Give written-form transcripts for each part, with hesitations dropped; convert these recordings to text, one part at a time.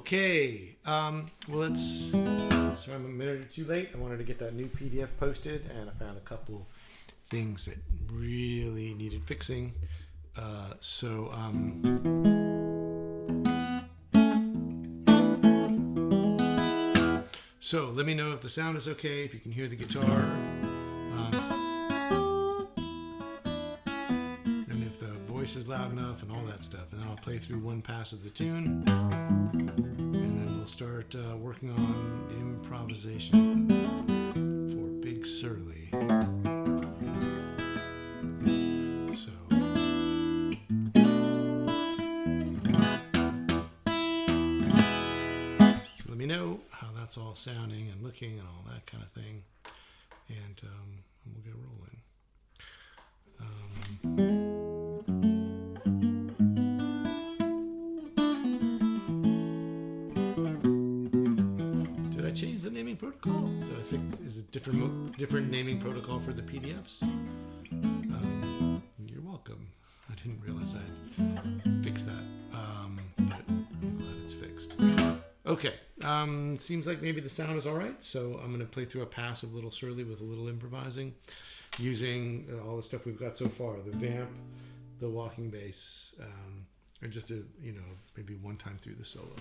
Okay, well sorry I'm a minute or two late. I wanted to get that new PDF posted and I found a couple things that really needed fixing. So let me know if the sound is okay, if you can hear the guitar. And if the voice is loud enough and all that stuff. And then I'll play through one pass of the tune. And then we'll start working on improvisation for Big Surly. So let me know how that's all sounding and looking and all that kind of thing. And we'll get rolling. Did I change the naming protocol? Did I fix? Is it different naming protocol for the PDFs? You're welcome. I didn't realize I'd fix that, but I'm glad it's fixed. Okay, seems like maybe the sound is all right, so I'm going to play through a pass of Little Surly with a little improvising, using all the stuff we've got so far, the vamp, the walking bass, and just to, maybe one time through the solo.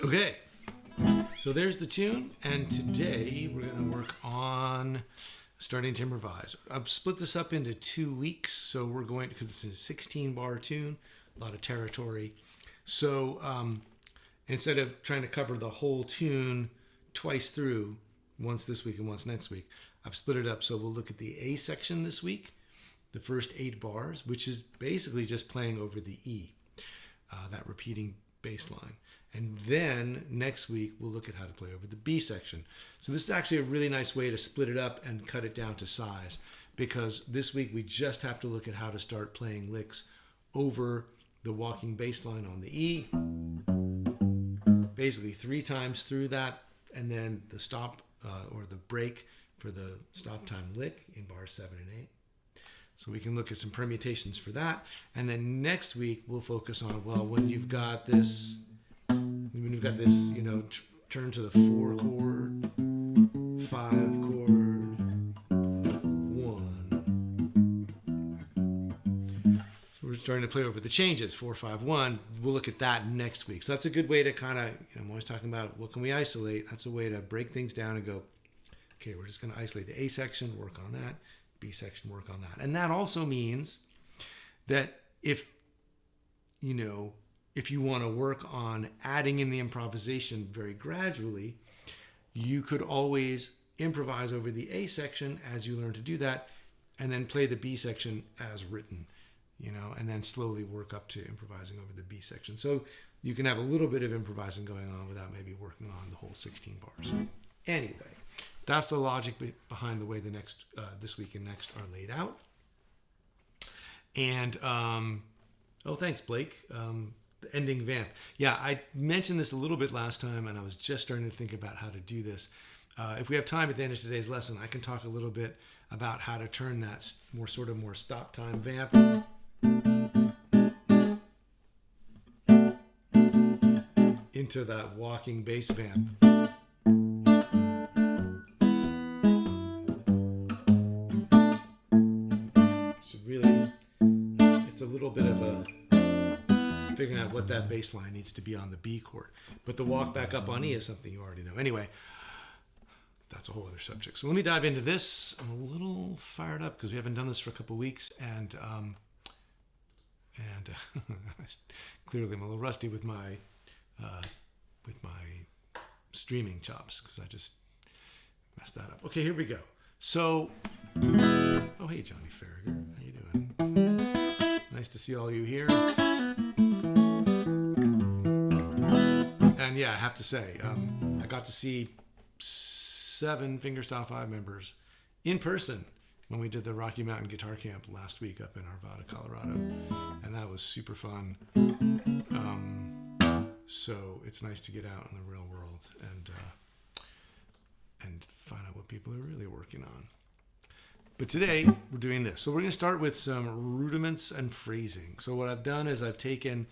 Okay, so there's the tune, and today we're going to work on starting to improvise. I've split this up into 2 weeks, so we're going, because it's a 16-bar tune, a lot of territory. So instead of trying to cover the whole tune twice through, once this week and once next week, I've split it up. So we'll look at the A section this week, the first 8 bars, which is basically just playing over the E, that repeating bass line. And then next week, we'll look at how to play over the B section. So this is actually a really nice way to split it up and cut it down to size, because this week we just have to look at how to start playing licks over the walking bass line on the E, basically 3 times through that, and then the stop or the break for the stop time lick in bars 7 and 8. So we can look at some permutations for that. And then next week we'll focus on, well, when you've got this, you know, turn to the 4 chord, 5 chord, 1. So we're starting to play over the changes, 4, 5, 1. We'll look at that next week. So that's a good way to kind of, I'm always talking about what can we isolate. That's a way to break things down and go, okay, we're just going to isolate the A section, work on that, B section, work on that. And that also means that if you want to work on adding in the improvisation very gradually, you could always improvise over the A section as you learn to do that, and then play the B section as written, and then slowly work up to improvising over the B section. So you can have a little bit of improvising going on without maybe working on the whole 16 bars. Anyway, that's the logic behind the way the next this week and next are laid out. And thanks, Blake. The ending vamp. Yeah, I mentioned this a little bit last time, and I was just starting to think about how to do this. If we have time at the end of today's lesson, I can talk a little bit about how to turn that more stop time vamp into that walking bass vamp. It's a little bit of a figuring out what that bass line needs to be on the B chord. But the walk back up on E is something you already know. Anyway, that's a whole other subject. So let me dive into this. I'm a little fired up because we haven't done this for a couple weeks, and clearly I'm a little rusty with my streaming chops because I just messed that up. Okay, here we go. So, oh hey Johnny Farragher, how you doing? Nice to see all you here. And yeah, I have to say, I got to see 7 Fingerstyle 5 members in person when we did the Rocky Mountain Guitar Camp last week up in Arvada, Colorado. And that was super fun. So it's nice to get out in the real world and find out what people are really working on. But today we're doing this. So we're going to start with some rudiments and phrasing. So what I've done is I've taken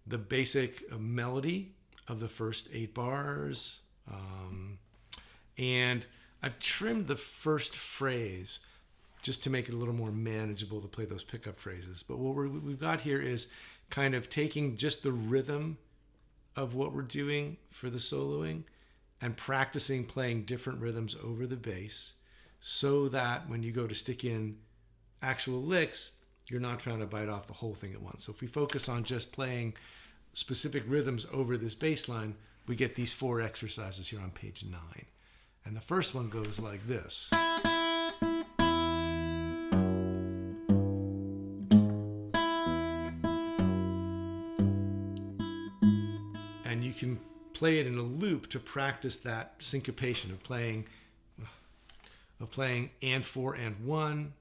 the basic melody of the first 8 bars, and I've trimmed the first phrase just to make it a little more manageable to play those pickup phrases. But what we've got here is kind of taking just the rhythm of what we're doing for the soloing and practicing playing different rhythms over the bass, so that when you go to stick in actual licks, you're not trying to bite off the whole thing at once. So if we focus on just playing specific rhythms over this bass line, we get these 4 exercises here on page 9. And the first one goes like this. And you can play it in a loop to practice that syncopation of playing and 4 and 1,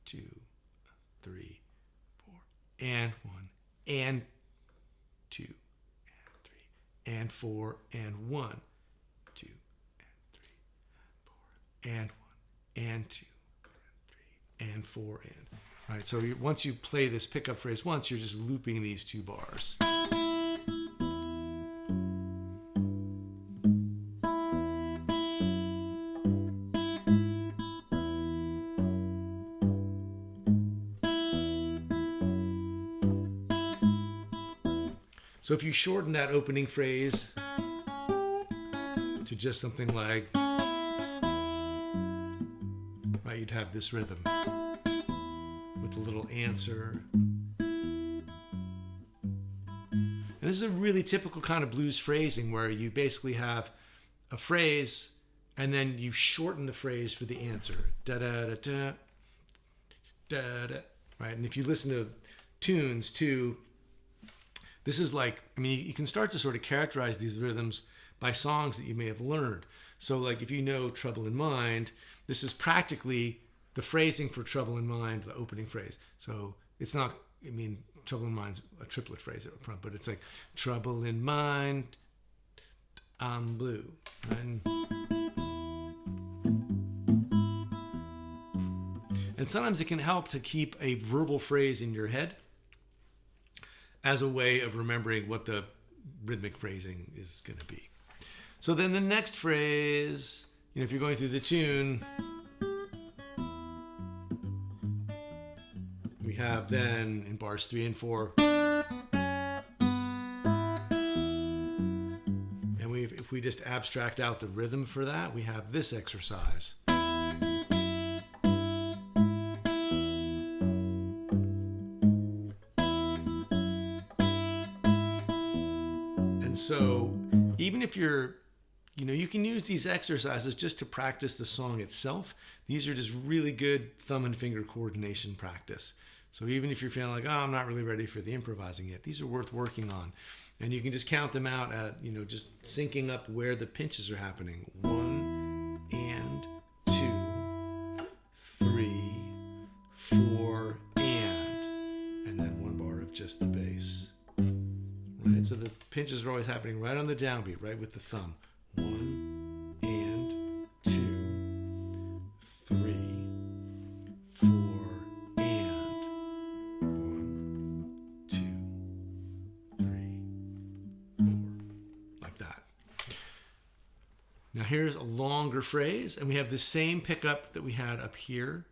2, 3, 4, and 1, and 2, and 3, and 4, and 1, 2, and 3, 4, and 1, and 2, and 3, and 4, and. All right, so once you play this pickup phrase once, you're just looping these 2 bars. So if you shorten that opening phrase to just something like, right, you'd have this rhythm with a little answer. And this is a really typical kind of blues phrasing where you basically have a phrase and then you shorten the phrase for the answer. Da da da da da da. Right, and if you listen to tunes too, This is like, I mean, you can start to sort of characterize these rhythms by songs that you may have learned. So like if you know Trouble in Mind, this is practically the phrasing for Trouble in Mind, the opening phrase. So it's not, I mean, Trouble in Mind's a triplet phrase up front, but it's like Trouble in Mind, I'm blue. And sometimes it can help to keep a verbal phrase in your head as a way of remembering what the rhythmic phrasing is going to be. So then the next phrase, if you're going through the tune, we have then in bars 3 and 4, and if we just abstract out the rhythm for that, we have this exercise. And so even if you're, you can use these exercises just to practice the song itself. These are just really good thumb and finger coordination practice. So even if you're feeling like, I'm not really ready for the improvising yet, these are worth working on. And you can just count them out at, just syncing up where the pinches are happening. 1 and 2, 3, 4, and then one bar of just the bass. Right? So the pinches are always happening right on the downbeat, right with the thumb. 1 and 2, 3, 4, and 1, 2, 3, 4, like that. Now here's a longer phrase, and we have the same pickup that we had up here,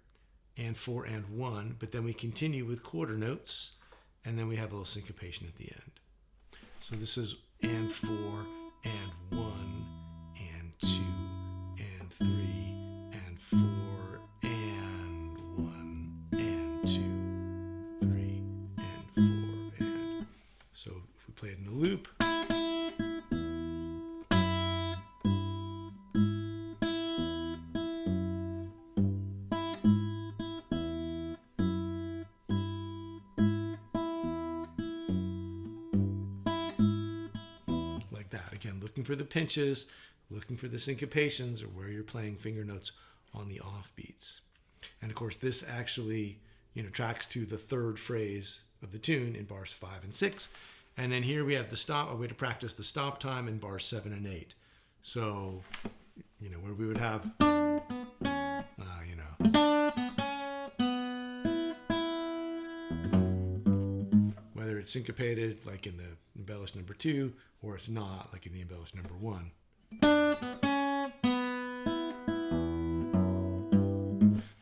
and 4 and 1, but then we continue with quarter notes, and then we have a little syncopation at the end. So this is and 4 and 1 and 2 and 3 and 4 and 1 and 2, 3 and 4 and. So if we play it in a loop. Looking for the pinches, looking for the syncopations, or where you're playing finger notes on the offbeats. And of course, this actually, tracks to the third phrase of the tune in bars 5 and 6. And then here we have the stop, a way to practice the stop time in bars 7 and 8. So, where we would have, whether it's syncopated, like in the embellished number 2, or it's not, like in the embellished number 1.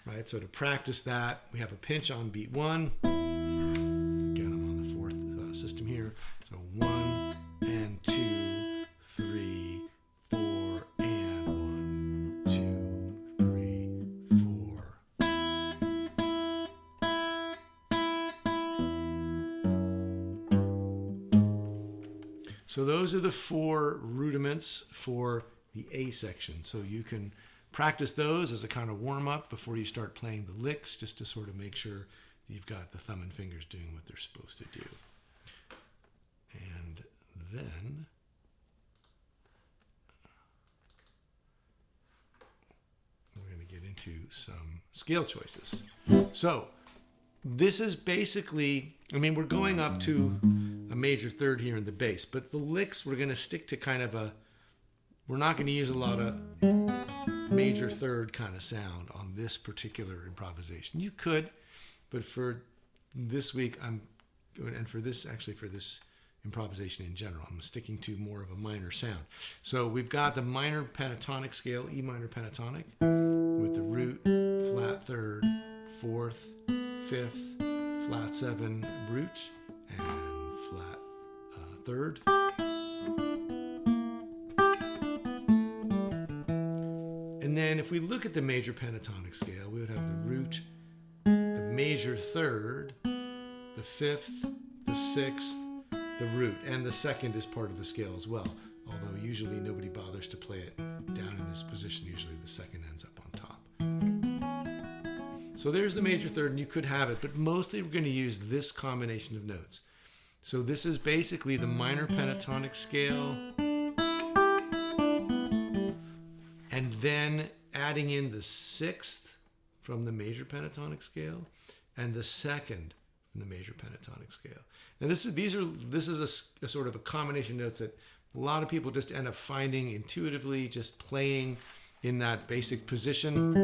Right, so to practice that, we have a pinch on beat 1. Again, I'm on the 4th system here. So 1 and 2, 3, 4, and 1, 2, 3, 4. So those are the 4 rudiments for the A section. So you can practice those as a kind of warm-up before you start playing the licks, just to sort of make sure that you've got the thumb and fingers doing what they're supposed to do. And then we're going to get into some scale choices. So this is basically, we're going up to a major third here in the bass, but the licks, we're going to stick to kind of we're not going to use a lot of major third kind of sound on this particular improvisation. You could, but for this week, and for this improvisation in general, I'm sticking to more of a minor sound. So we've got the minor pentatonic scale, E minor pentatonic, with the root, flat third, 4th, 5th, flat 7, root, and flat 3rd. And then if we look at the major pentatonic scale, we would have the root, the major 3rd, the 5th, the 6th, the root, and the 2nd is part of the scale as well. Although usually nobody bothers to play it down in this position. Usually the 2nd ends up on top. So there's the major 3rd, and you could have it, but mostly we're going to use this combination of notes. So this is basically the minor pentatonic scale, and then adding in the sixth from the major pentatonic scale and the second from the major pentatonic scale. Now this is a sort of a combination of notes that a lot of people just end up finding intuitively, just playing in that basic position.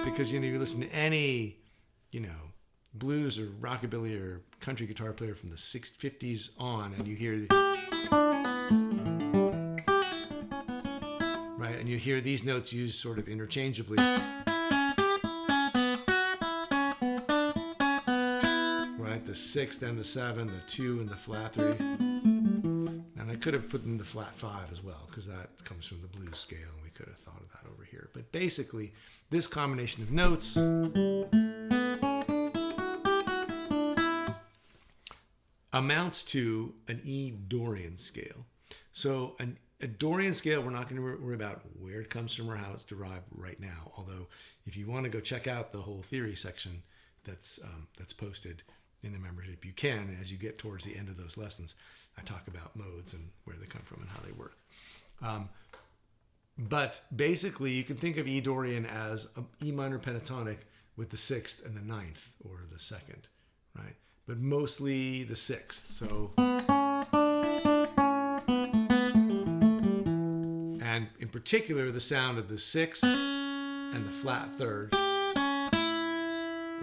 Because you listen to any, blues or rockabilly or country guitar player from the 50s on, and you hear right, and you hear these notes used sort of interchangeably. Right, the sixth and the seven, the two and the flat three. And I could have put in the flat five as well, because that comes from the blues scale, and we could have thought of that over here. But basically, this combination of notes amounts to an E Dorian scale. So a Dorian scale, we're not going to worry about where it comes from or how it's derived right now. Although, if you want to go check out the whole theory section that's posted in the membership, you can. As you get towards the end of those lessons, I talk about modes and where they come from and how they work. But basically, you can think of E Dorian as an E minor pentatonic with the sixth and the ninth, or the second, right? But mostly the sixth. So, and in particular, the sound of the sixth and the flat third,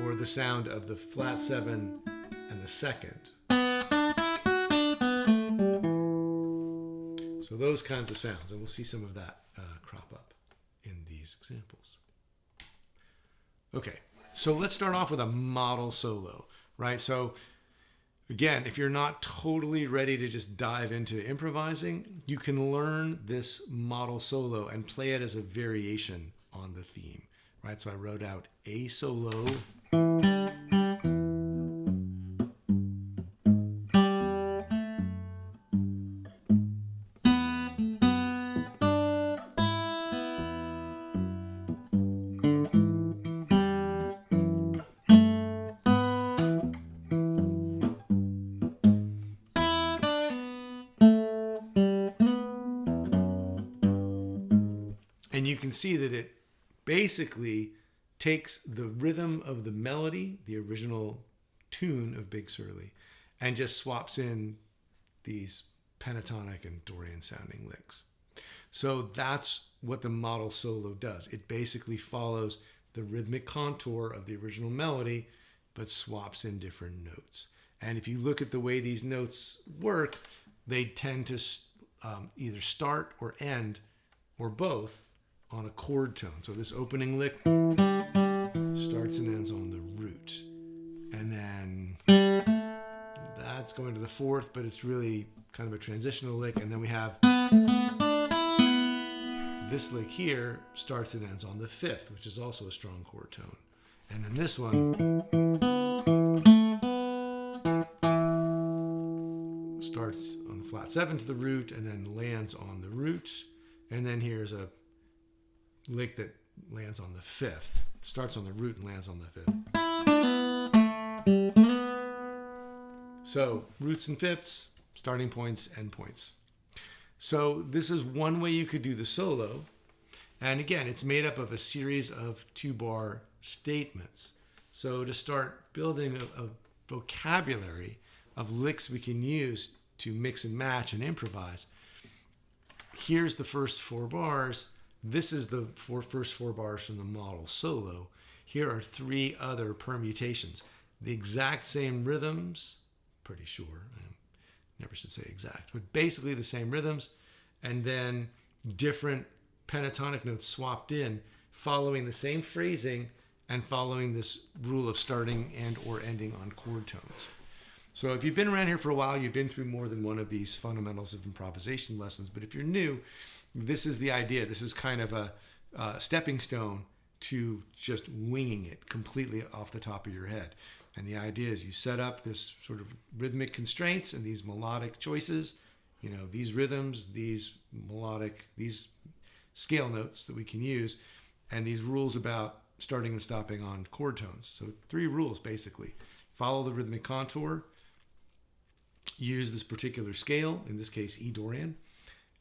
or the sound of the flat seven and the second. So those kinds of sounds, and we'll see some of that crop up in these examples. Okay, so let's start off with a model solo, right? So again, if you're not totally ready to just dive into improvising, you can learn this model solo and play it as a variation on the theme, right? So I wrote out A solo, and you can see that it basically takes the rhythm of the melody, the original tune of Big Surly, and just swaps in these pentatonic and Dorian sounding licks. So that's what the model solo does. It basically follows the rhythmic contour of the original melody, but swaps in different notes. And if you look at the way these notes work, they tend to either start or end, or both, on a chord tone. So this opening lick starts and ends on the root. And then that's going to the fourth, but it's really kind of a transitional lick. And then we have this lick here starts and ends on the fifth, which is also a strong chord tone. And then this one starts on the flat seven to the root and then lands on the root. And then here's a lick that lands on the fifth, starts on the root and lands on the fifth. So roots and fifths, starting points, end points. So this is one way you could do the solo. And again, it's made up of a series of 2-bar statements. So to start building a vocabulary of licks we can use to mix and match and improvise, here's the first 4 bars. This is the first 4 bars from the model solo. Here are 3 other permutations. The exact same rhythms, pretty sure. I never should say exact, but basically the same rhythms, and then different pentatonic notes swapped in, following the same phrasing and following this rule of starting and or ending on chord tones. So if you've been around here for a while, you've been through more than one of these fundamentals of improvisation lessons. But if you're new, this is the idea. This is kind of a stepping stone to just winging it completely off the top of your head. And the idea is you set up this sort of rhythmic constraints and these melodic choices, these rhythms, these melodic, these scale notes that we can use, and these rules about starting and stopping on chord tones. So 3 rules basically. Follow the rhythmic contour, use this particular scale, in this case E Dorian,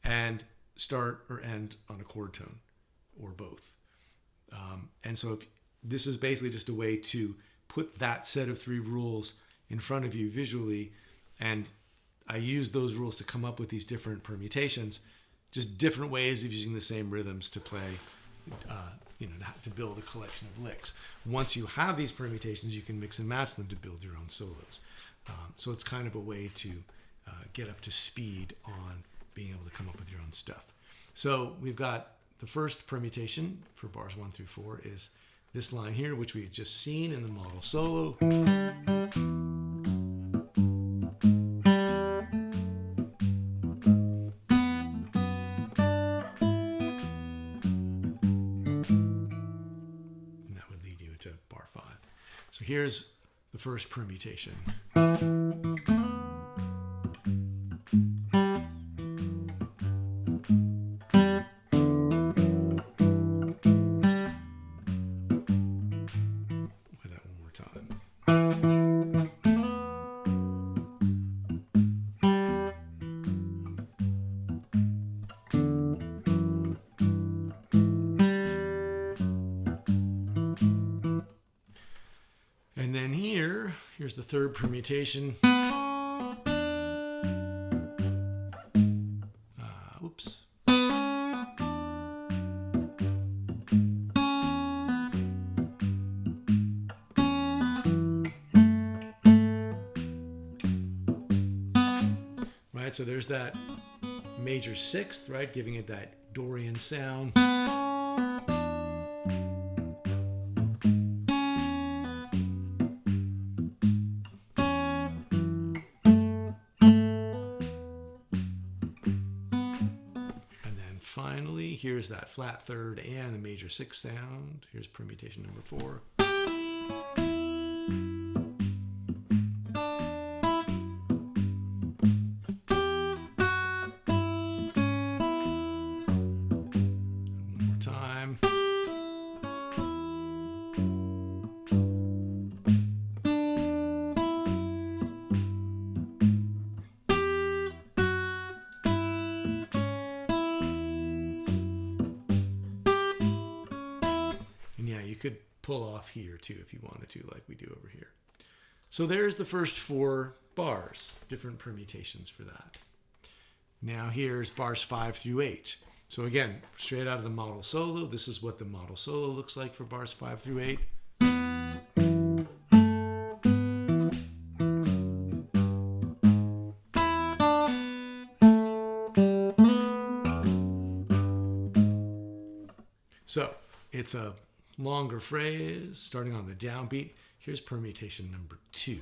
and start or end on a chord tone or both. And so this is basically just a way to put that set of 3 rules in front of you visually, and I use those rules to come up with these different permutations, just different ways of using the same rhythms to play, to build a collection of licks. Once you have these permutations, you can mix and match them to build your own solos. So it's kind of a way to get up to speed on being able to come up with your own stuff. So we've got the first permutation for bars 1 through 4 is this line here, which we had just seen in the model solo. So here's the first permutation. Play that one more time. And then here's the third permutation. Oops. Right, so there's that major 6th, right, giving it that Dorian sound. Finally, here's that flat 3rd and the major 6th sound. Here's permutation number 4. One more time. You could pull off here too if you wanted to, like we do over here. So there's the first 4 bars, different permutations for that. Now here's bars 5 through 8. So again, straight out of the model solo, this is what the model solo looks like for bars 5 through 8. So it's a longer phrase starting on the downbeat. Here's permutation number 2.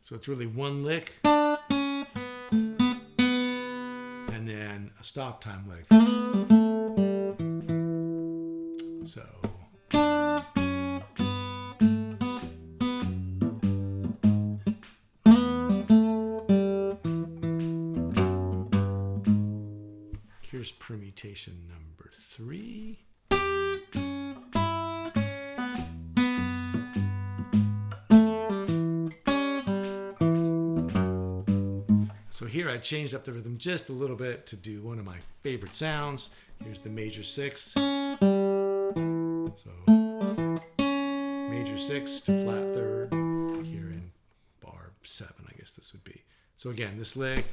So it's really one lick and then a stop time lick. So here's permutation number 3. So here I changed up the rhythm just a little bit to do one of my favorite sounds. Here's the major 6th. So major 6th to flat 3rd here in bar 7, I guess this would be. So again, this lick.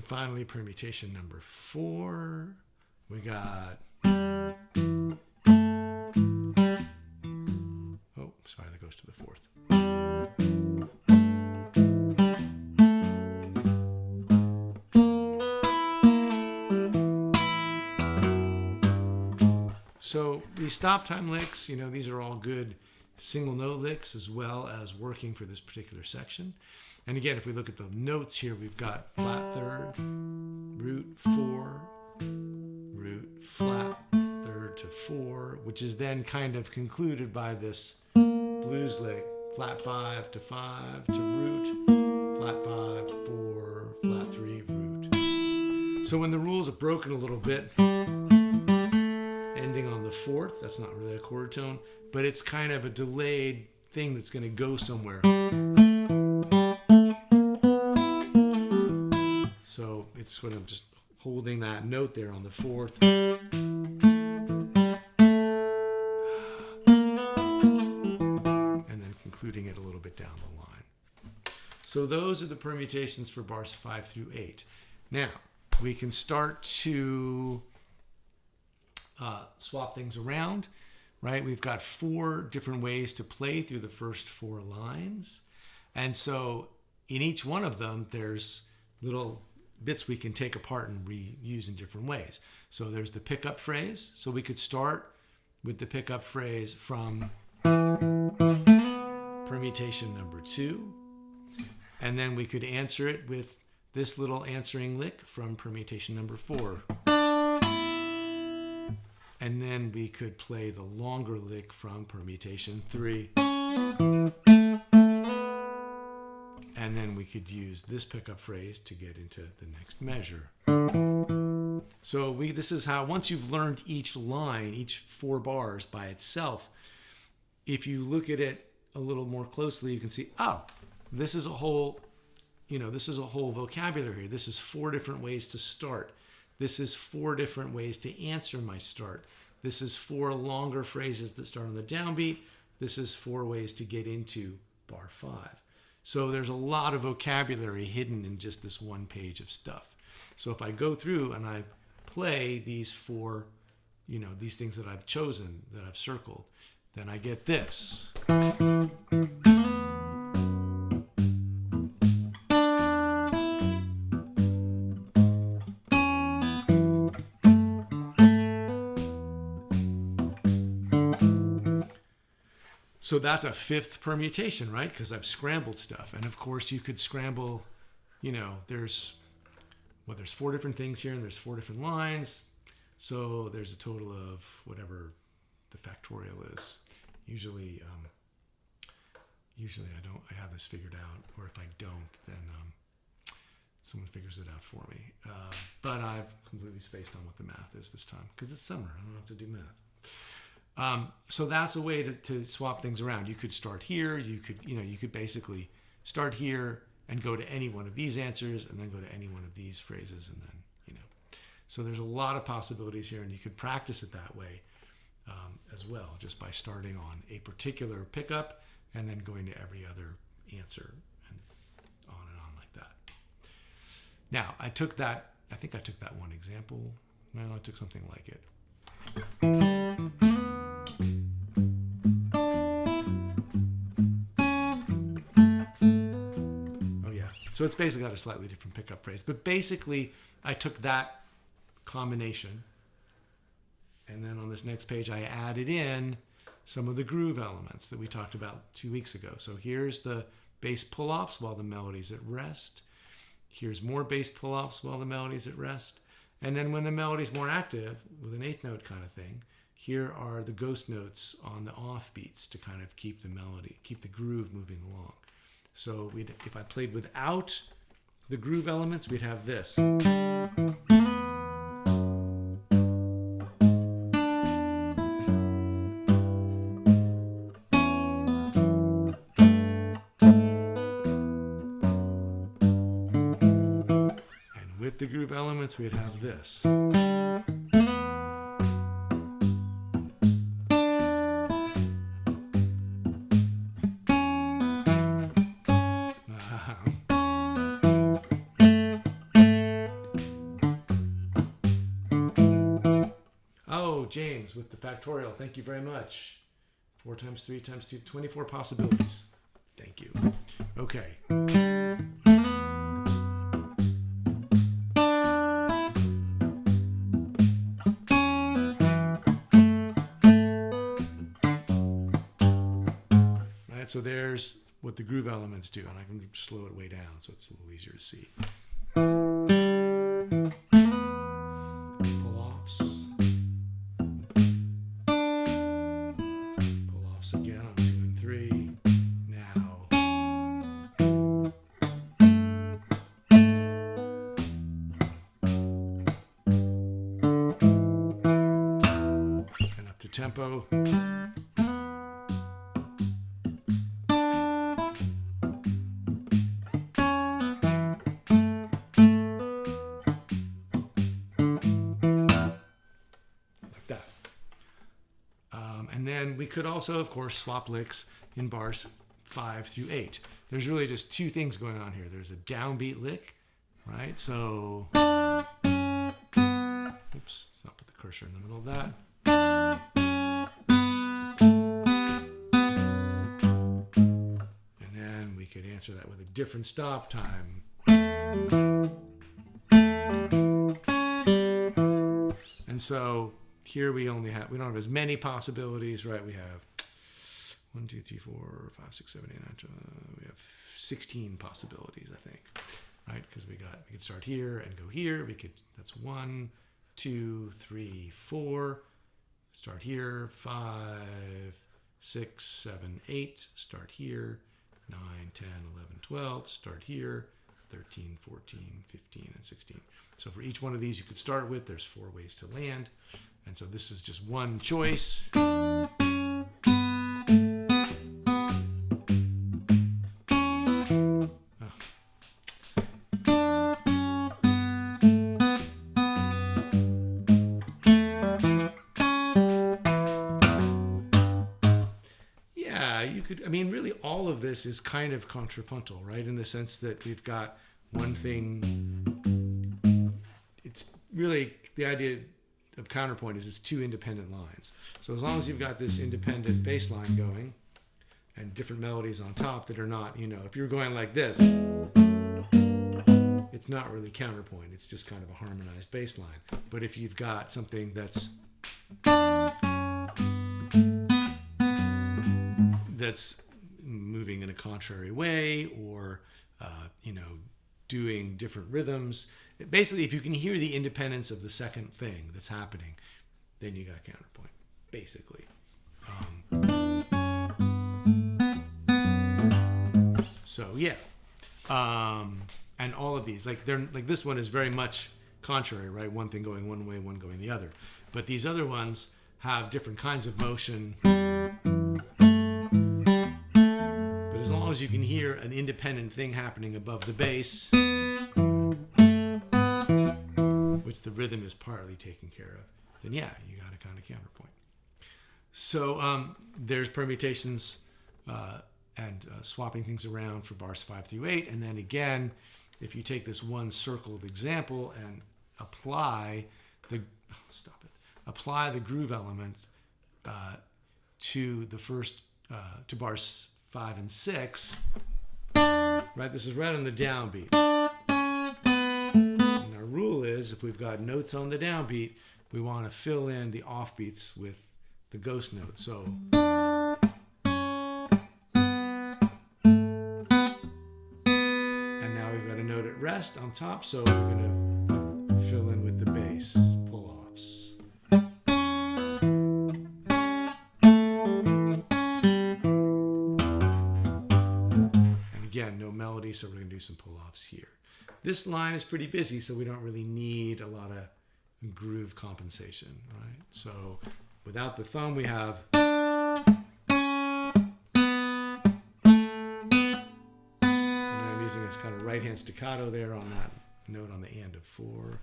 Finally, permutation number 4. We got, oh, sorry, that goes to the 4th. So these stop time licks, these are all good single note licks as well as working for this particular section. And again, if we look at the notes here, we've got flat third, root 4, root flat third to 4, which is then kind of concluded by this blues lick, flat 5 to 5 to root, flat 5, 4, flat 3, root. So when the rules are broken a little bit, ending on the 4th, that's not really a chord tone, but it's kind of a delayed thing that's going to go somewhere. So it's sort of just holding that note there on the 4th. And then concluding it a little bit down the line. So those are the permutations for bars 5 through 8. Now, we can start to swap things around, right? We've got 4 different ways to play through the first 4 lines. And so in each one of them, there's little bits we can take apart and reuse in different ways. So there's the pickup phrase. So we could start with the pickup phrase from permutation number 2. And then we could answer it with this little answering lick from permutation number 4. And then we could play the longer lick from permutation 3. And then we could use this pickup phrase to get into the next measure. So this is how, once you've learned each line, each 4 bars by itself, if you look at it a little more closely, you can see, oh, this is a whole, this is a whole vocabulary. This is 4 different ways to start. This is 4 different ways to answer my start. This is 4 longer phrases that start on the downbeat. This is 4 ways to get into bar 5. So there's a lot of vocabulary hidden in just this one page of stuff. So if I go through and I play these 4, these things that I've chosen, that I've circled, then I get this. So that's a 5th permutation, right? Because I've scrambled stuff. And of course you could scramble, there's 4 different things here and there's 4 different lines. So there's a total of whatever the factorial is. Usually I have this figured out, or if I don't, then someone figures it out for me. But I've completely spaced on what the math is this time because it's summer. I don't have to do math. So that's a way to swap things around. You could start here. You could basically start here and go to any one of these answers and then go to any one of these phrases. And then, so there's a lot of possibilities here, and you could practice it that way as well, just by starting on a particular pickup and then going to every other answer and on like that. Now, I think I took that one example. Well, I took something like it. So it's basically got a slightly different pickup phrase. But basically, I took that combination, and then on this next page, I added in some of the groove elements that we talked about 2 weeks ago. So here's the bass pull-offs while the melody's at rest. Here's more bass pull-offs while the melody's at rest. And then when the melody's more active, with an 8th note kind of thing, here are the ghost notes on the offbeats to kind of keep the melody, keep the groove moving along. So if I played without the groove elements, we'd have this. And with the groove elements, we'd have this. James with the factorial. Thank you very much. 4 times 3 times 2, 24 possibilities. Thank you. Okay. Right, so there's what the groove elements do, and I can slow it way down so it's a little easier to see. Pull-offs. Pull-offs again on 2 and 3. Now. And up to tempo. And then we could also, of course, swap licks in bars 5 through 8. There's really just two things going on here. There's a downbeat lick, right? So, oops, let's not put the cursor in the middle of that. And then we could answer that with a different stop time. And so here we don't have as many possibilities, right? We have 1, 2, 3, 4, 5, 6, 7, 8, 9, we have 16 possibilities, I think, right? Because we could start here and go here. That's 1, 2, 3, 4. Start here, 5, 6, 7, 8. Start here, 9, 10, 11, 12. Start here, 13, 14, 15, and 16. So for each one of these you could start with, there's 4 ways to land. And so this is just one choice. Yeah, you could, I mean, really all of this is kind of contrapuntal, right? In the sense that we've got one thing, it's really the idea of counterpoint is it's 2 independent lines. So as long as you've got this independent bass line going and different melodies on top that are not, if you're going like this, it's not really counterpoint. It's just kind of a harmonized bass line. But if you've got something that's moving in a contrary way or, doing different rhythms. Basically, if you can hear the independence of the second thing that's happening, then you got counterpoint, basically. So yeah, and all of these, like this one is very much contrary, right? One thing going one way, one going the other. But these other ones have different kinds of motion. But as long as you can hear an independent thing happening above the bass, which the rhythm is partly taken care of, then yeah, you got a kind of counterpoint. So there's permutations and swapping things around for bars 5 through 8. And then again, if you take this one circled example and apply the groove element to the first to bars 5 and 6, right? This is right on the downbeat. And our rule is if we've got notes on the downbeat, we want to fill in the offbeats with the ghost note. So and now we've got a note at rest on top, so we're going to fill in with the bass pull-offs. And again, no melody, so we're going to do some pull-offs here. This line is pretty busy, so we don't really need a lot of groove compensation, right? So without the thumb, we have, and I'm using this kind of right hand staccato there on that note on the and of 4.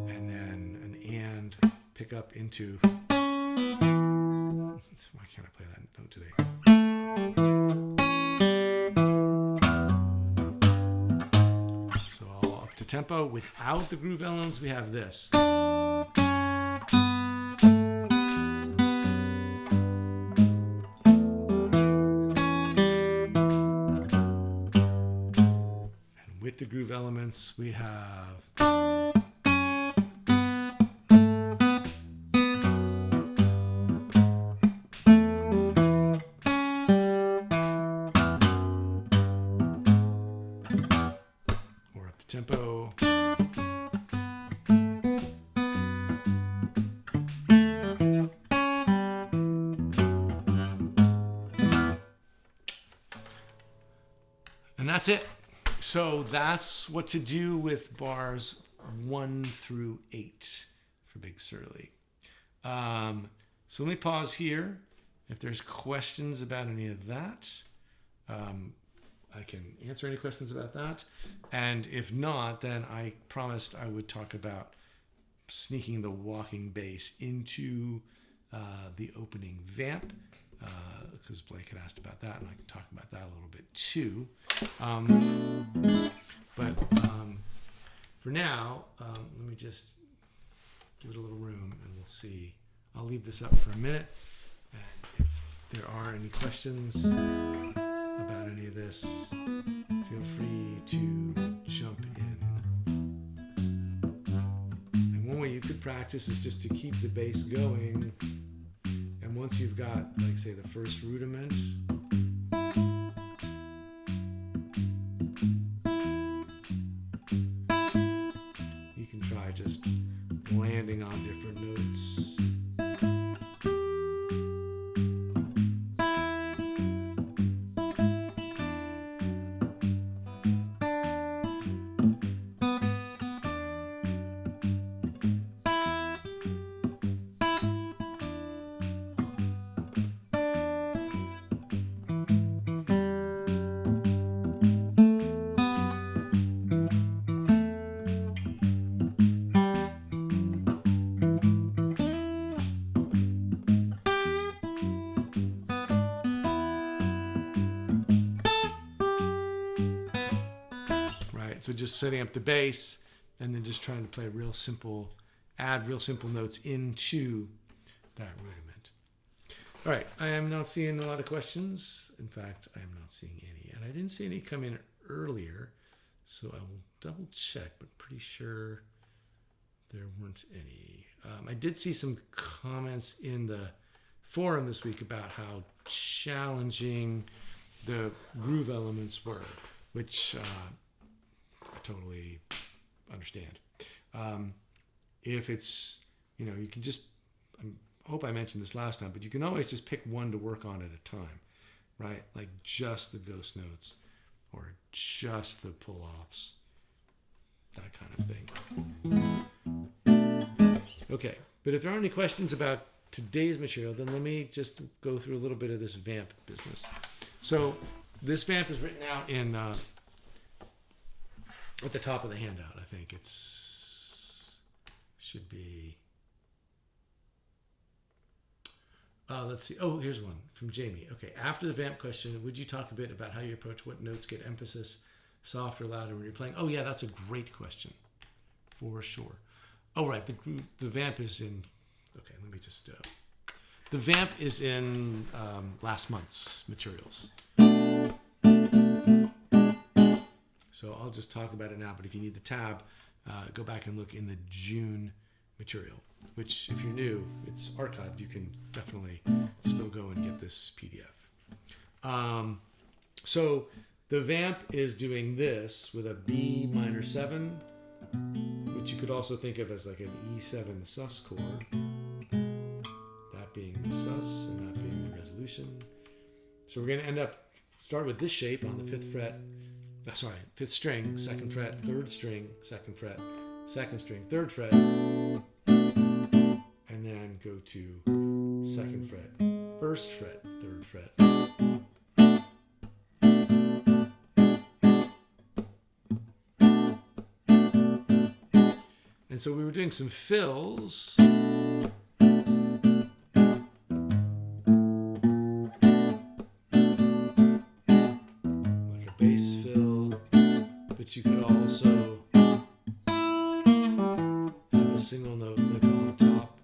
And then an and pick up into, why can't I play that note today? So all up to tempo. Without the groove elements, we have this. With the groove elements, we have that's it. So that's what to do with bars 1 through 8 for Big Surly. So let me pause here. If there's questions about any of that, I can answer any questions about that. And if not, then I promised I would talk about sneaking the walking bass into the opening vamp, because Blake had asked about that, and I can talk about that a little bit too. But for now, let me just give it a little room, and we'll see. I'll leave this up for a minute, and if there are any questions about any of this, feel free to jump in. And one way you could practice is just to keep the bass going, and once you've got, like, say, the first rudiment, you can try just landing on different notes. So just setting up the bass and then just trying to play add real simple notes into that rudiment. All right, I am not seeing a lot of questions. In fact, I am not seeing any. And I didn't see any come in earlier, so I will double check, but pretty sure there weren't any. I did see some comments in the forum this week about how challenging the groove elements were, which totally understand. If it's, you can just, I hope I mentioned this last time, but you can always just pick one to work on at a time, right? Like just the ghost notes or just the pull-offs, that kind of thing. Okay, but if there aren't any questions about today's material, then let me just go through a little bit of this vamp business. So this vamp is written out in at the top of the handout. I think should be, let's see. Oh, here's one from Jamie. Okay, after the vamp question, would you talk a bit about how you approach what notes get emphasis, soft or louder when you're playing? Oh yeah, that's a great question, for sure. Oh right, the vamp is in, okay, let me just, the vamp is in last month's materials. So I'll just talk about it now, but if you need the tab, go back and look in the June material, which if you're new, it's archived. You can definitely still go and get this PDF. So the vamp is doing this with a B minor 7, which you could also think of as like an E7 sus chord, that being the sus and that being the resolution. So we're going to start with this shape on the 5th fret, 5th string, 2nd fret, 3rd string, 2nd fret, 2nd string, 3rd fret, and then go to 2nd fret, 1st fret, 3rd fret. And so we were doing some fills. Like a bass fill, but you could also have a single note lick on top.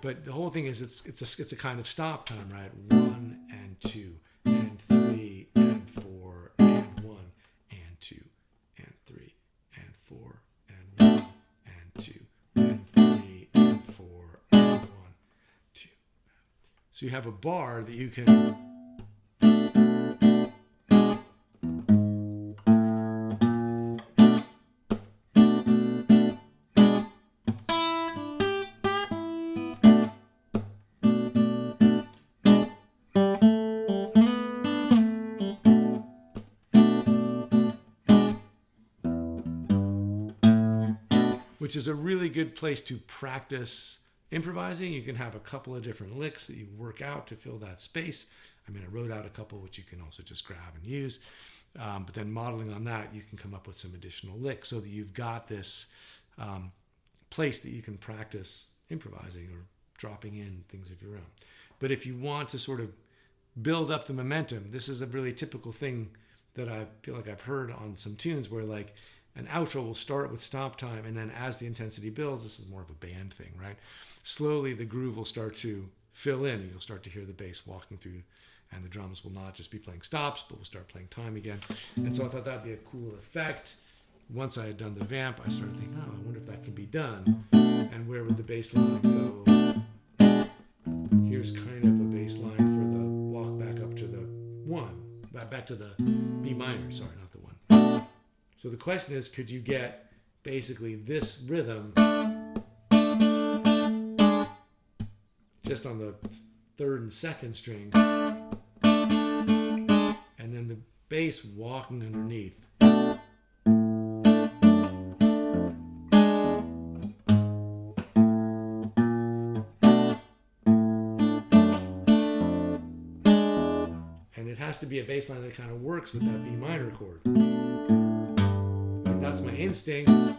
But the whole thing is it's a kind of stop time, right? 1 and 2 and 3 and 4 and 1 and 2 and 3 and 4 and 1 and 2 and 3 and 4 and 1, 2. So you have a bar that you can which is a really good place to practice improvising. You can have a couple of different licks that you work out to fill that space. I mean, I wrote out a couple which you can also just grab and use. But then modeling on that, you can come up with some additional licks so that you've got this place that you can practice improvising or dropping in things of your own. But if you want to sort of build up the momentum, this is a really typical thing that I feel like I've heard on some tunes where like an outro will start with stop time, and then as the intensity builds, this is more of a band thing, right? Slowly the groove will start to fill in, and you'll start to hear the bass walking through, and the drums will not just be playing stops, but will start playing time again. And so I thought that'd be a cool effect. Once I had done the vamp, I started thinking, oh, I wonder if that can be done, and where would the bass line go? Here's kind of a bass line for the walk back up to the one, back to the B minor, sorry, not the one. So the question is, could you get basically this rhythm just on the third and second string, and then the bass walking underneath? And it has to be a bass line that kind of works with that B minor chord. That's my instinct, but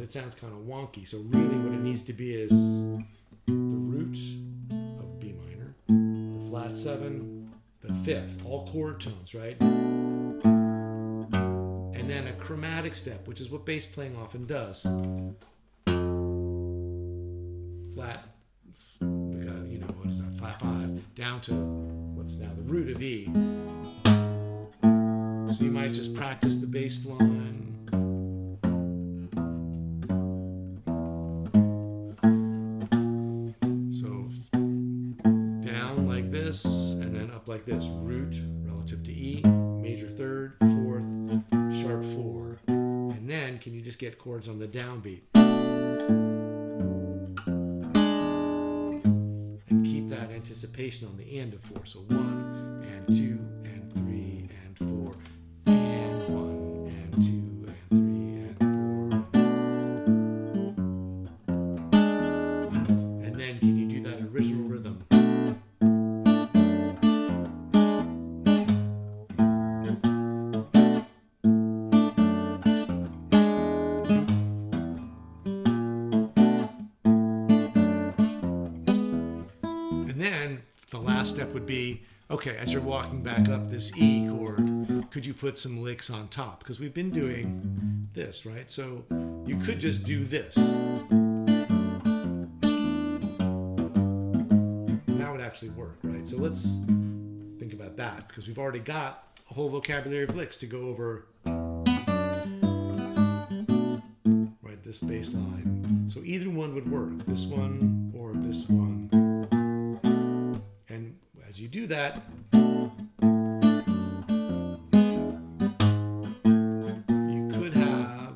it sounds kind of wonky. So really what it needs to be is the root of B minor, the flat 7, the 5th, all chord tones, right? And then a chromatic step, which is what bass playing often does. Flat, what is that, flat 5, down to what's now the root of E. So you might just practice the bass line. So down like this, and then up like this. Root relative to E, major 3rd, 4th, sharp 4. And then can you just get chords on the downbeat? And keep that anticipation on the end of 4. So 1 and 2 and 3 and 4. And 1 and 2 and 3 and 4. And then can you do that original rhythm? And then the last step would be, okay, as you're walking back up this E chord, could you put some licks on top? Because we've been doing this, right? So you could just do this. That would actually work, right? So let's think about that, because we've already got a whole vocabulary of licks to go over, right? This bass line. So either one would work, this one or this one. And as you do that, you could have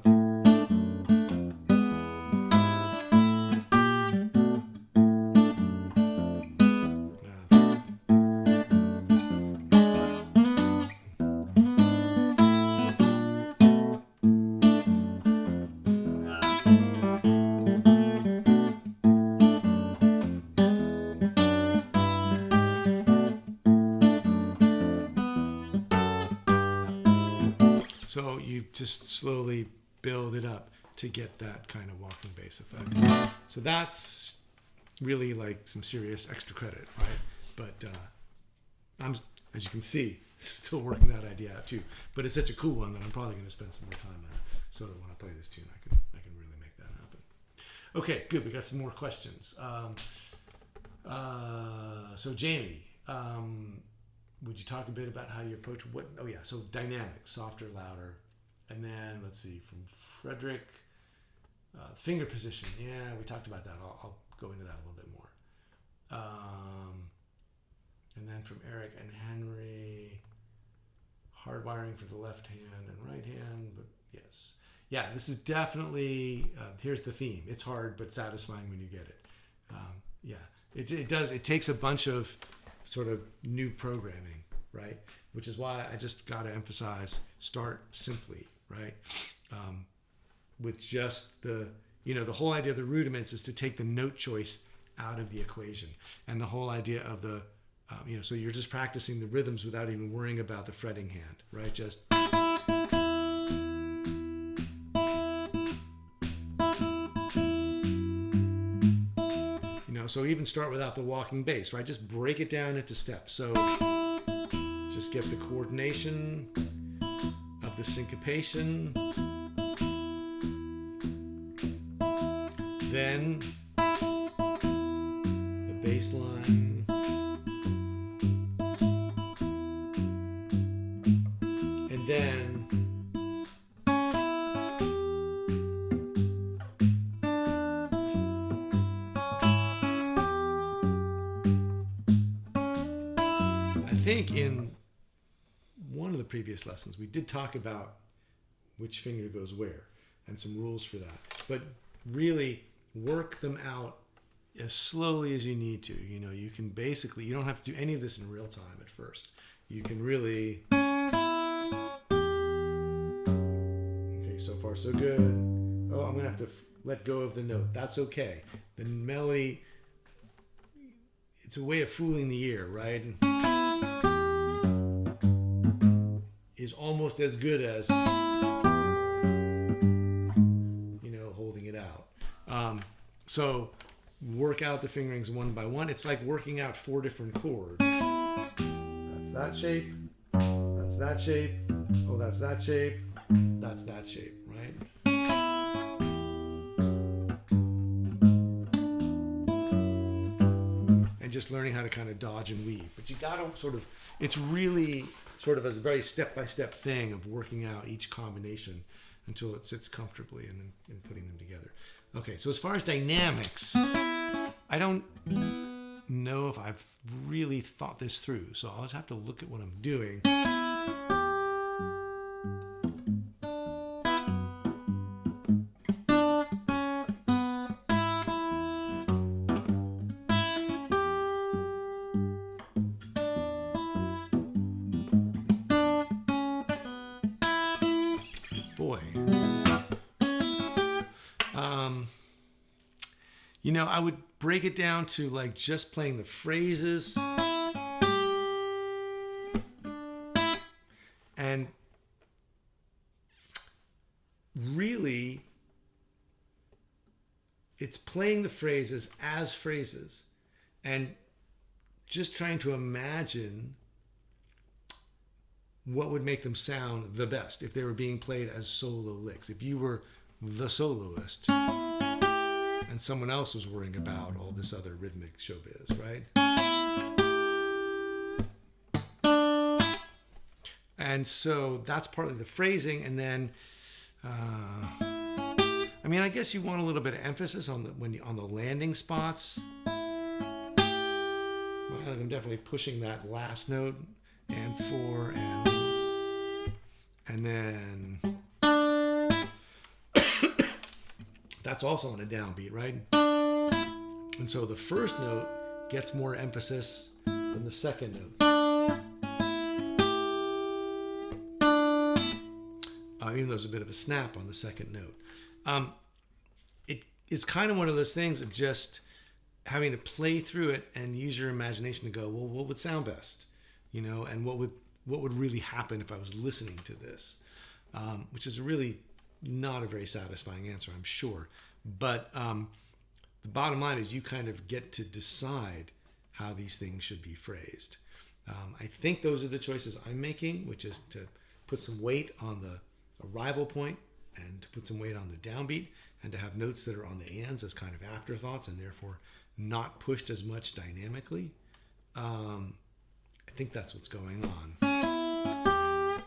so you just slowly build it up to get that kind of walking bass effect. So that's really like some serious extra credit, right? But I'm, as you can see, still working that idea out too. But it's such a cool one that I'm probably going to spend some more time on it, so that when I play this tune, I can really make that happen. Okay, good. We got some more questions. So Jamie, would you talk a bit about how you approach what? Oh yeah, so dynamic, softer, louder, and then let's see, from Frederick, finger position. Yeah, we talked about that. I'll go into that a little bit more. And then from Eric and Henry, hardwiring for the left hand and right hand. But yes, yeah, this is definitely. Here's the theme. It's hard but satisfying when you get it. Yeah, it does. It takes a bunch of sort of new programming, right? Which is why I just got to emphasize, start simply, right? With just the whole idea of the rudiments is to take the note choice out of the equation. And the whole idea of the, so you're just practicing the rhythms without even worrying about the fretting hand, right? Just... So even start without the walking bass, right? Just break it down into steps. So just get the coordination of the syncopation. Then the bass line. And then I think in one of the previous lessons we did talk about which finger goes where and some rules for that. But really work them out as slowly as you need to. You can basically, you don't have to do any of this in real time at first. You can really... Okay, so far so good. Oh, I'm going to have to let go of the note. That's okay. The melody, it's a way of fooling the ear, right? Is almost as good as holding it out. So work out the fingerings one by one. It's like working out 4 different chords. That's that shape. That's that shape. Oh, that's that shape. That's that shape, right? And just learning how to kind of dodge and weave. But you got to it's really sort of a very step-by-step thing of working out each combination until it sits comfortably and putting them together. Okay, so as far as dynamics, I don't know if I've really thought this through, so I'll just have to look at what I'm doing. Boy. I would break it down to like just playing the phrases and really it's playing the phrases as phrases and just trying to imagine what would make them sound the best if they were being played as solo licks. If you were the soloist and someone else was worrying about all this other rhythmic showbiz, right? And so that's partly the phrasing, and then I guess you want a little bit of emphasis on the landing spots. Well, I'm definitely pushing that last note and 4 and then that's also on a downbeat, right? And so the first note gets more emphasis than the second note. Even though there's a bit of a snap on the second note. It's kind of one of those things of just having to play through it and use your imagination to go, well, what would sound best? And what would really happen if I was listening to this? Which is really not a very satisfying answer, I'm sure. But the bottom line is you kind of get to decide how these things should be phrased. I think those are the choices I'm making, which is to put some weight on the arrival point and to put some weight on the downbeat and to have notes that are on the ands as kind of afterthoughts and therefore not pushed as much dynamically. I think that's what's going on. Da,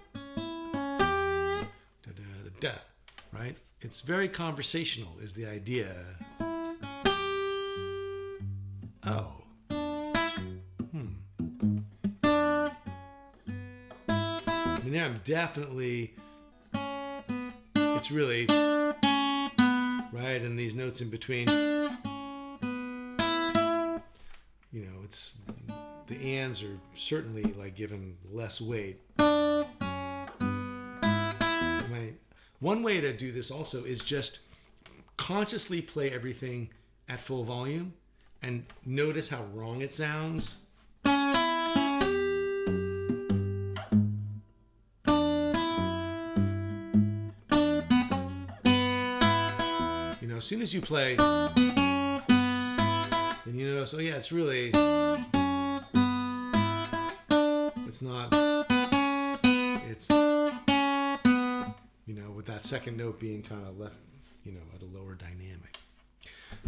da, da, da, right? It's very conversational is the idea. Oh. There I'm definitely, it's really, right, and these notes in between, it's the the ands are certainly like given less weight. One way to do this also is just consciously play everything at full volume and notice how wrong it sounds. You know, as soon as you play, then you notice, oh yeah, it's really, it's not, it's, you know, with that second note being kind of left, you know, at a lower dynamic.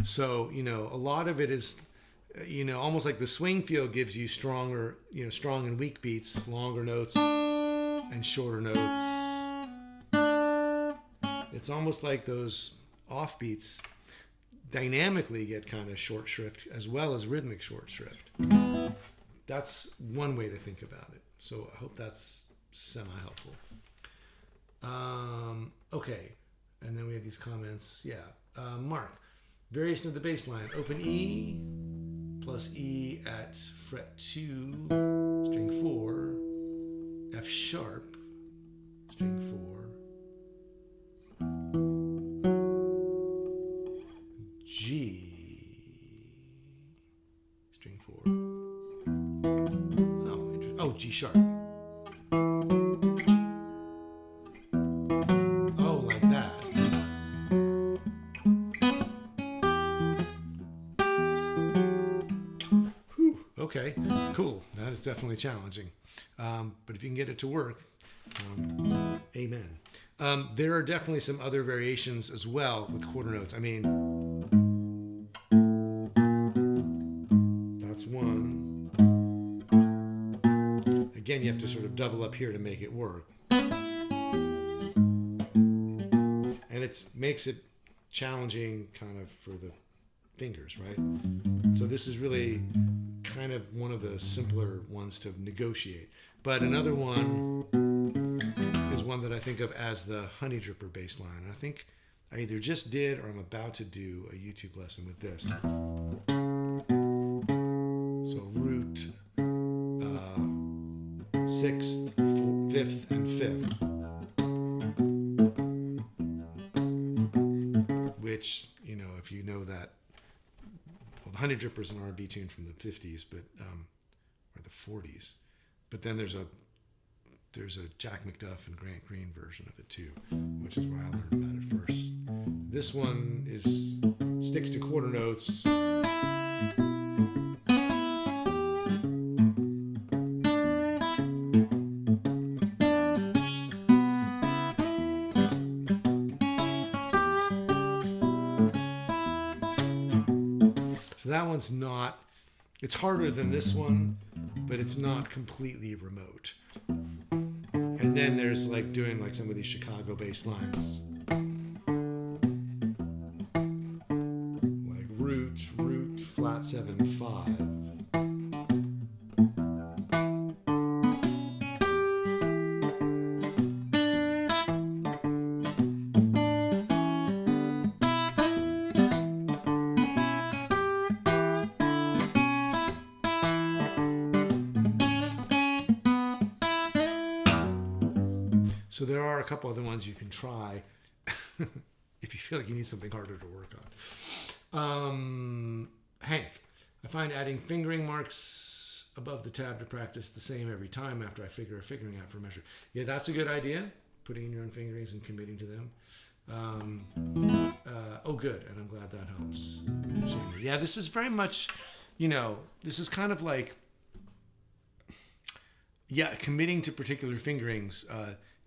So, you know, a lot of it is, you know, almost like the swing feel gives you stronger, you know, strong and weak beats, longer notes and shorter notes. It's almost like those offbeats dynamically get kind of short shrift as well as rhythmic short shrift. That's one way to think about it. So I hope that's semi-helpful. Okay, and then we have these comments. Yeah, Mark, variation of the bass line. Open E plus E at fret 2, string 4, F sharp, string 4, G, string 4. Oh, G sharp. Okay, cool. That is definitely challenging. But if you can get it to work, amen. There are definitely some other variations as well with quarter notes. I mean, that's one. Again, you have to sort of double up here to make it work. And it makes it challenging kind of for the fingers, right? So this is really kind of one of the simpler ones to negotiate. But another one is one that I think of as the honey dripper bass line. And I think I either just did or I'm about to do a YouTube lesson with this. So root, 6th, 5th, and 5th. Which, you know, if you know that, well, the Honey Dripper is an R&B tune from the 50s, but or the 40s. But then there's a Jack McDuff and Grant Green version of it too, which is where I learned about it first. This one sticks to quarter notes. So that one's not, it's harder than this one, but it's not completely remote. And then there's like doing like some of these Chicago bass lines. Like root, flat 7, 5. So there are a couple other ones you can try if you feel like you need something harder to work on. Hank, I find adding fingering marks above the tab to practice the same every time after I figure a fingering out for a measure. Yeah, that's a good idea, putting in your own fingerings and committing to them. Oh, good, and I'm glad that helps. Jamie. Yeah, this is very much, you know, this is kind of like, yeah, committing to particular fingerings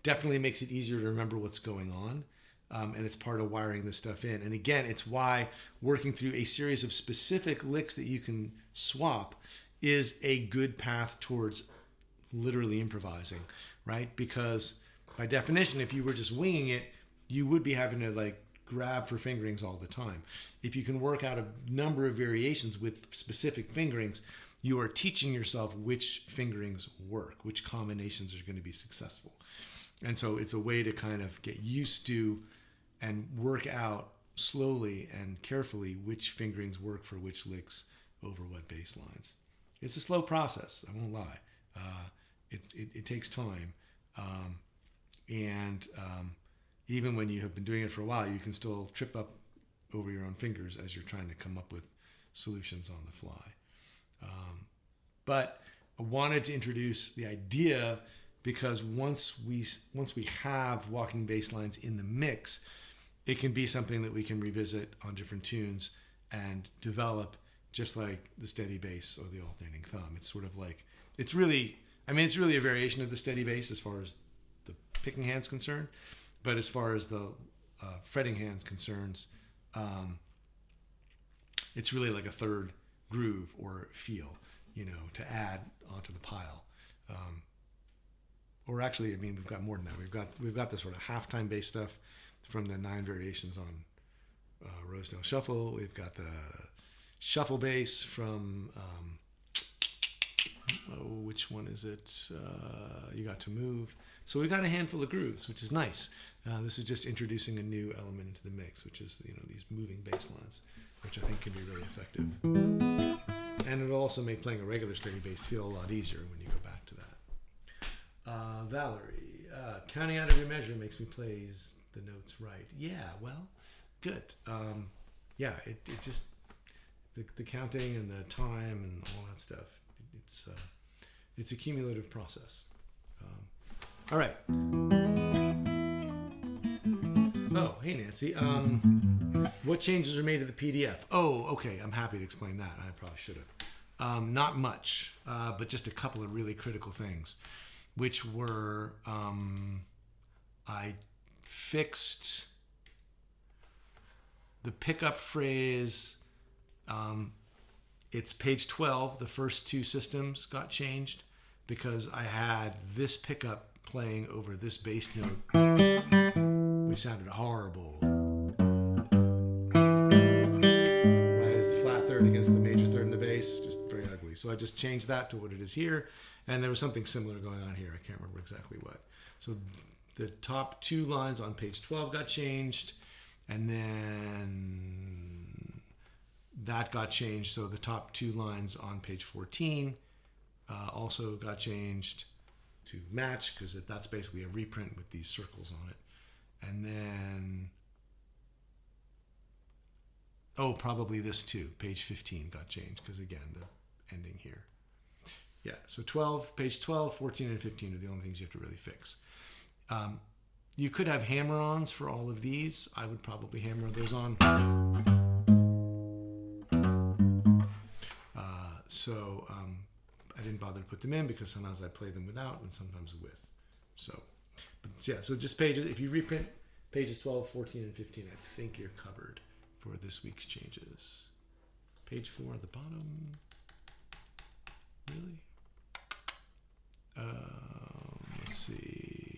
definitely makes it easier to remember what's going on. And it's part of wiring this stuff in. And again, it's why working through a series of specific licks that you can swap is a good path towards literally improvising, right? Because by definition, if you were just winging it, you would be having to like grab for fingerings all the time. If you can work out a number of variations with specific fingerings, you are teaching yourself which fingerings work, which combinations are going to be successful. And so it's a way to kind of get used to and work out slowly and carefully which fingerings work for which licks over what bass lines. it's a slow process. I won't lie. It takes time. And even when you have been doing it for a while, you can still trip up over your own fingers as you're trying to come up with solutions on the fly. But I wanted to introduce the idea because once we have walking bass lines in the mix, it can be something that we can revisit on different tunes and develop, just like the steady bass or the alternating thumb. It's sort of like, it's really a variation of the steady bass as far as the picking hand's concerned, but as far as the fretting hand's concerns, it's really like a third groove or feel, to add onto the pile. Or actually, I mean, we've got more than that. We've got the sort of halftime bass stuff from the 9 variations on Rosedale Shuffle. We've got the shuffle bass from which one is it? You Got to Move. So we've got a handful of grooves, which is nice. This is just introducing a new element into the mix, which is these moving bass lines, which I think can be really effective. And it'll also make playing a regular steady bass feel a lot easier when you go back to that. Valerie, counting out every measure makes me play the notes right. Yeah, well, good. It just the counting and the time and all that stuff. It's a cumulative process. All right. Oh, hey Nancy. What changes are made to the PDF? Oh, okay. I'm happy to explain that. I probably should have. Not much, but just a couple of really critical things, which were I fixed the pickup phrase. It's page 12. The first 2 systems got changed because I had this pickup playing over this bass note, which sounded horrible. Right, it's the flat third against the major third in the bass, just very ugly. So I just changed that to what it is here, and there was something similar going on here. I can't remember exactly what. So the top 2 lines on page 12 got changed, and then that got changed. So the top 2 lines on page 14 also got changed to match, because that's basically a reprint with these circles on it. And then, probably this too, page 15 got changed, because again, the ending here. Yeah, so page 12, 14, and 15 are the only things you have to really fix. You could have hammer-ons for all of these. I would probably hammer those on. I didn't bother to put them in because sometimes I play them without and sometimes with. So just pages. If you reprint pages 12, 14, and 15, I think you're covered for this week's changes. Page 4 at the bottom. Really? Let's see.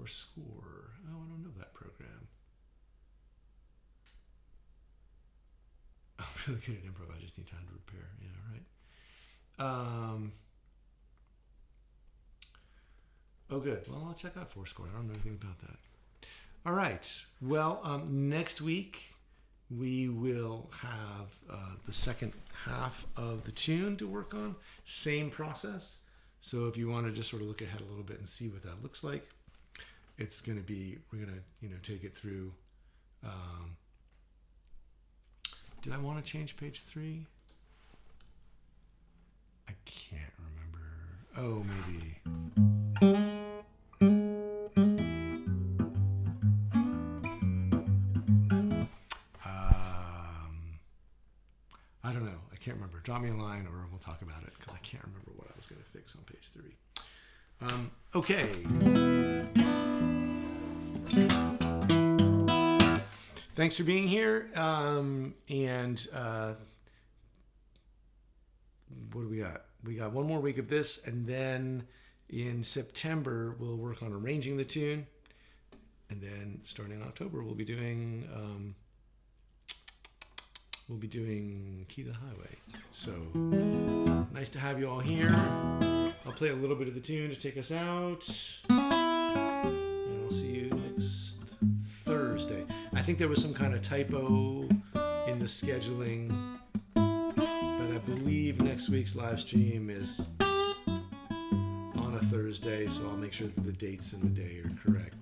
Score. Oh, I don't know that program. I'm really good at improv. I just need time to prepare. Yeah, right. Oh, good. Well, I'll check out Fourscore. I don't know anything about that. All right. Well, next week we will have the second half of the tune to work on. Same process. So if you want to just sort of look ahead a little bit and see what that looks like, it's going to be, we're going to, take it through. Did I want to change page 3? I can't remember. Oh, maybe. I don't know. I can't remember. Drop me a line or we'll talk about it, because I can't remember what I was going to fix on page 3. Okay. Thanks for being here. And what do we got? We got one more week of this, and then in September we'll work on arranging the tune, and then starting in October we'll be doing Key to the Highway. So nice to have you all here. I'll play a little bit of the tune to take us out. think there was some kind of typo in the scheduling, but I believe next week's live stream is on a Thursday, so I'll make sure that the dates and the day are correct.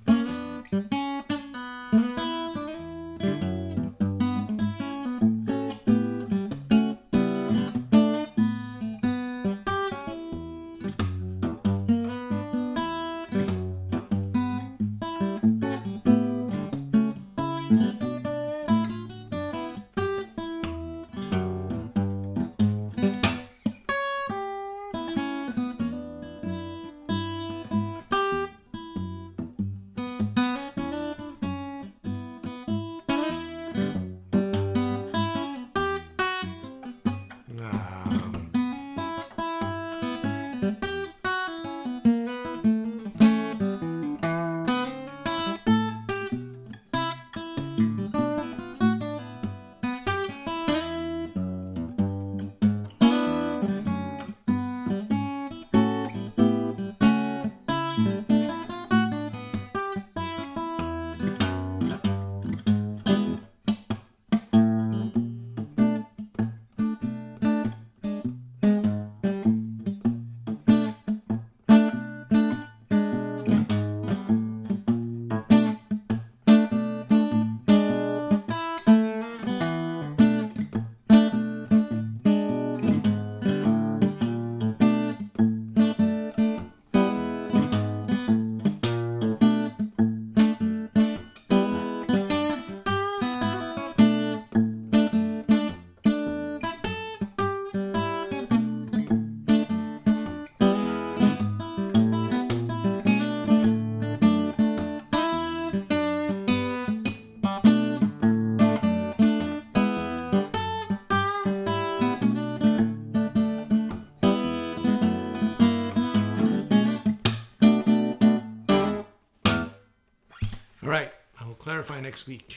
All right, I will clarify next week.